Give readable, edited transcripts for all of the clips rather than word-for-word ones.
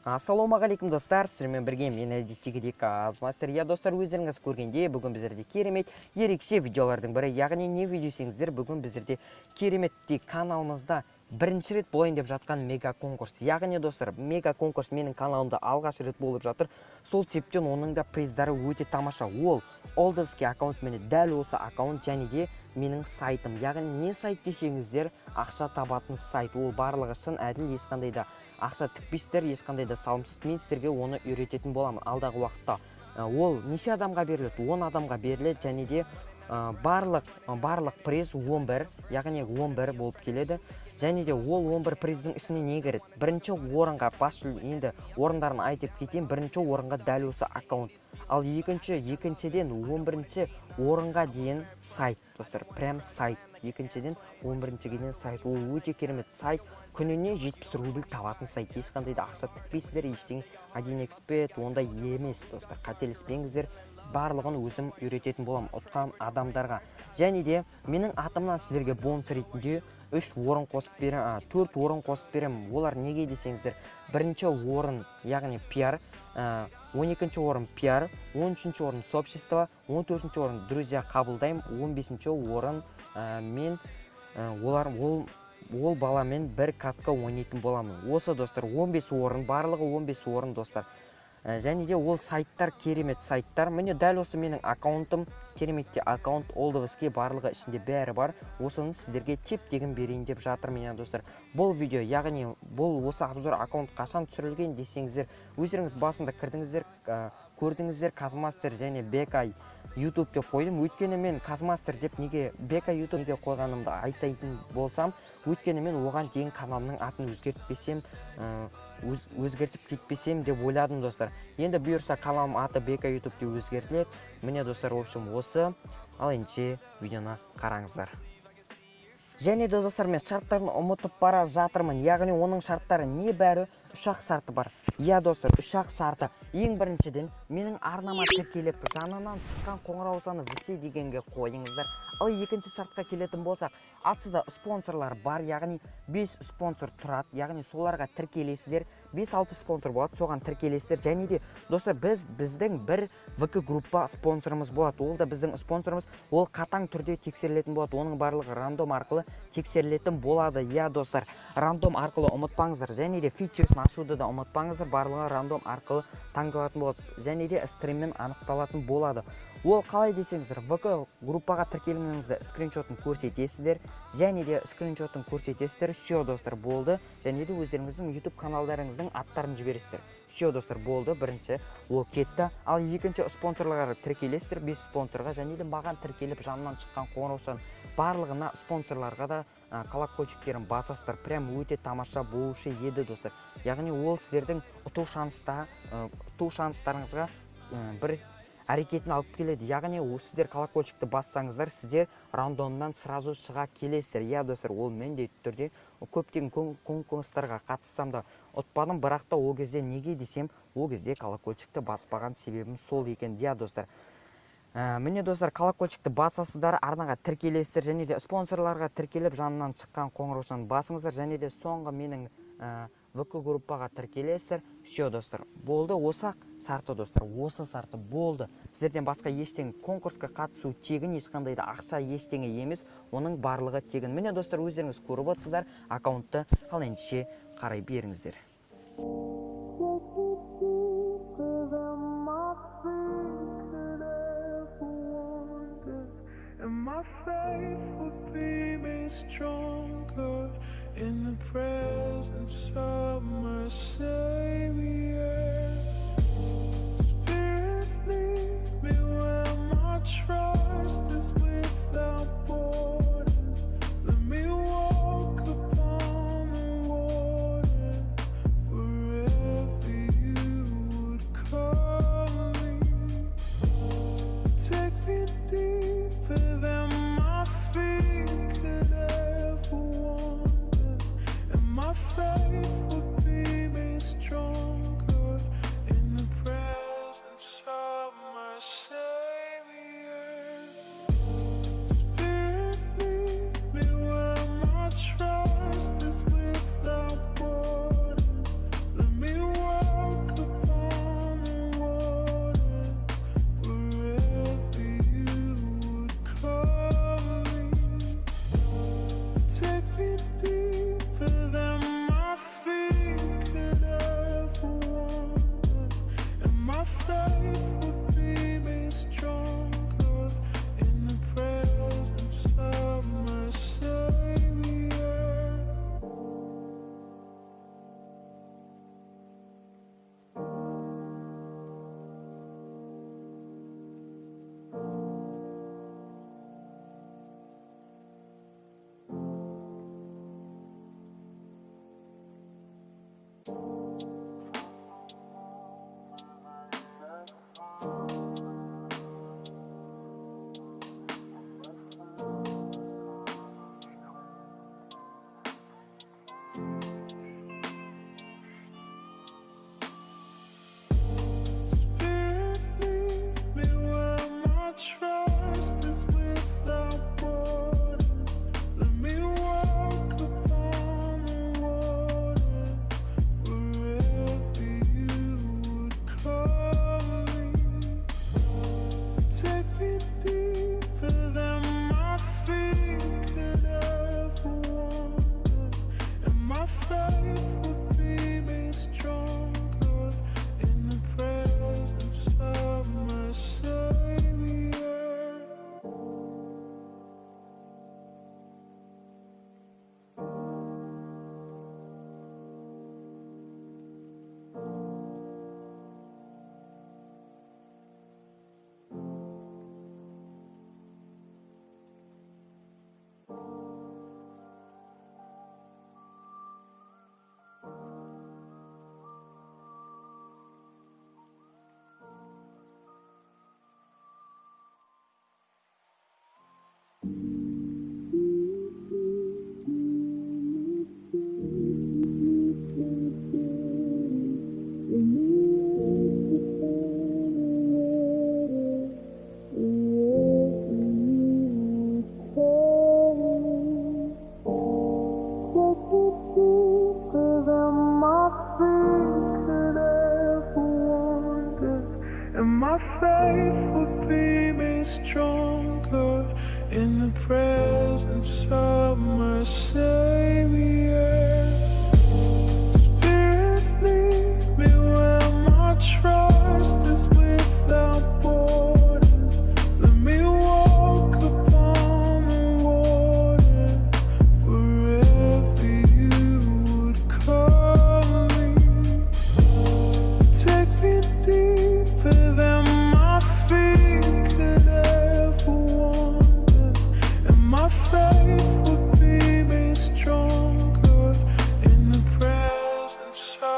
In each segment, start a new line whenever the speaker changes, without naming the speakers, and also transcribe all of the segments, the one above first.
Ассалаумағалейкум достар, сіздермен бірге мен әдеттегідей Казмастер. Я достар, өздеріңіз көргенде бүгін біздерде керемет ерекше видеолардың бірі, яғни не видео десеңіздер, бүгін біздерде кереметті каналымызда бірінші рет болайын деп жатқан мега конкурс. Яғни достар, мега конкурс менің каналымда алғаш рет болып жатыр. Сол себептен оның да приздары өте тамаша. Ол олдовский аккаунт, мені дәл осы аккаунт және де менің сайтым. Яғни не сайт десеңіздер, ақша табатын сайт. Ол барлығы шын әділ, ешқандай да ақша тікпейсіздер, ешқандай да салымсыз. Мен сіздерге оны үйрететін боламын алдағы уақытта. Ол неше адамға беріледі? 10 адамға беріледі және де барлық приз 11, яғни 11 болып келеді. Және де ол 11 приздың ішіне не кіреді? Бірінші орынға енді орындарын айтып кетейін. Бірінші орынға дәл осы аккаунт. Ал екіншіден 11-ші орынға дейін сайт, достар, прям сайт. Екіншіден 11-шіге дейін сайт. Ол өте керемет сайт. Күніне 70 рубль табатын сайт. Ешқандай да ақша тікпейсіздер, ештеңе 1xbet ондай емес, достар. Қателеспеңіздер. Барлығын өзім үйрететін болам ұтқан адамдарға. Және де менің атымнан сіздерге бонус ретінде 4 орын қосып беремін. Олар неге десеңіздер, бірінші орын, яғни пиар, 12-ші орын пиар, 13-ші орын сообщество, 14-ші орын друзья қабылдаймын, 15-ші орын мен ол баламен бір катка ойнайтын боламын. Осы достар, 15 орын, барлығы 15 орын достар. Және де ол сайттар керемет сайттар. Міне дәл осы менің аккаунтым, кереметте аккаунт олдовский, барлығы ішінде бәрі бар. Осыны сіздерге теп-тегін берейін деп жатырмын, достар. Бұл видео, яғни бұл осы обзор аккаунт қашан түсірілген десеңіздер, өздеріңіз басында кірдіңіздер, көрдіңіздер, Казмастер және Бека YouTube деп қойдым. Өйткені мен Казмастер деп неге Бека YouTube деп қойғанымды айтайтын болсам, өйткені мен оған дейін каналымның атын өзгертіп кетпесем деп ойладым, достар. Енді бұйырса каналым аты Бека YouTube деп өзгертіледі. Міне достар, в общем, осы. Ал енді видеоны қараңыздар. Және де достар, мен шарттарын ұмытып бара жатырмын. Яғни оның шарттары небәрі 3-ақ шарты бар. Я достар, 3-ақ шарты. Ең біріншіден менің арнама тіркеліп, жанынан шыққан қоңырау саны вісе дегенге қойыңыздар. Ал екінші шартқа келетін болсақ, астыда спонсорлар бар, яғни 5 спонсор тұрады, яғни соларға тіркелесіздер. 5-6 спонсор болады, соған тіркелесіздер. Және де достар, біздің бір ВК группа спонсорымыз болады. Ол да біздің спонсорымыз, ол қатаң түрде тексерілетін болады. Оның барлығы рандом арқылы тексерілетін болады. Я достар, рандом арқылы ұмытпаңыздар. Және де фичерсін ашуды да ұмытпаңыздар. Барлығы рандом арқылы таңдалатын болады. Және де стриммен анықталатын болады. Ол қалай десеңіздер, ВК группаға тіркелгеніңізді скриншотын көрсетесіздер. Және де скриншотын көрсетесіздер. Все достар, болды. Және де өздеріңіздің YouTube каналдарыңыздың аттарын жібересіздер. Все достар, болды. Бірінші ол кетті. Ал екінші спонсорларға тіркелесіздер. 5 спонсорға және де маған тіркеліп жанынан шыққан қоңыраушан барлығына спонсорларға да колокольчиктерін басасыздар. Прям өте тамаша болушы еді достар. Яғни ол сіздердің ұту шанстарыңызға бір әрекетін алып келеді. Яғни сіздер колокольчикті бассаңыздар, сіздер рандомнан сразу шыға келесіздер. Я достар, ол міндетті түрде көптеген конкурстарға қатыссам да ұтпадым, бірақ та ол кезде неге десем, ол кезде колокольчикті баспаған себебім сол екен. Я достар, міне достар, колокольчикті басасыздар, арнаға тіркелесіздер және де спонсорларға тіркеліп жанынан шыққан қоңыраушаны басыңыздар және де соңғы менің ВК группаға тіркелесіздер. Все достар, болды. Осы шарты достар, осы шарты болды. Сіздерден басқа ештеңе, конкурсқа қатысу тегін, ешқандай да ақша ештеңе емес, оның барлығы тегін. Міне достар, өздеріңіз көріп отырсыздар аккаунтты. Ал ендеше қарай беріңіздер.
My faith would be made stronger in the presence of my Savior. Spirit, lead me where my trust is without borders. Let me walk upon the water wherever you would call me. Take me deeper than my feet could ever wander, and my faith would be made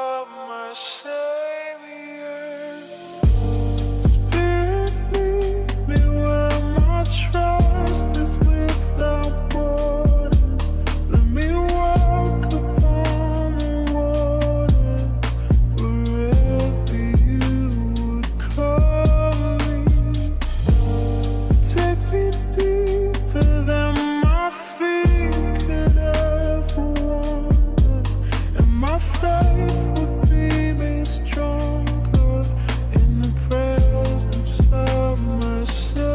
of my Savior. Spirit, lead me where my trust is without borders. Let me walk upon the water wherever you would call me. Take me deeper than my feet could ever wander, and my faith would be made stronger in the presence of my Savior.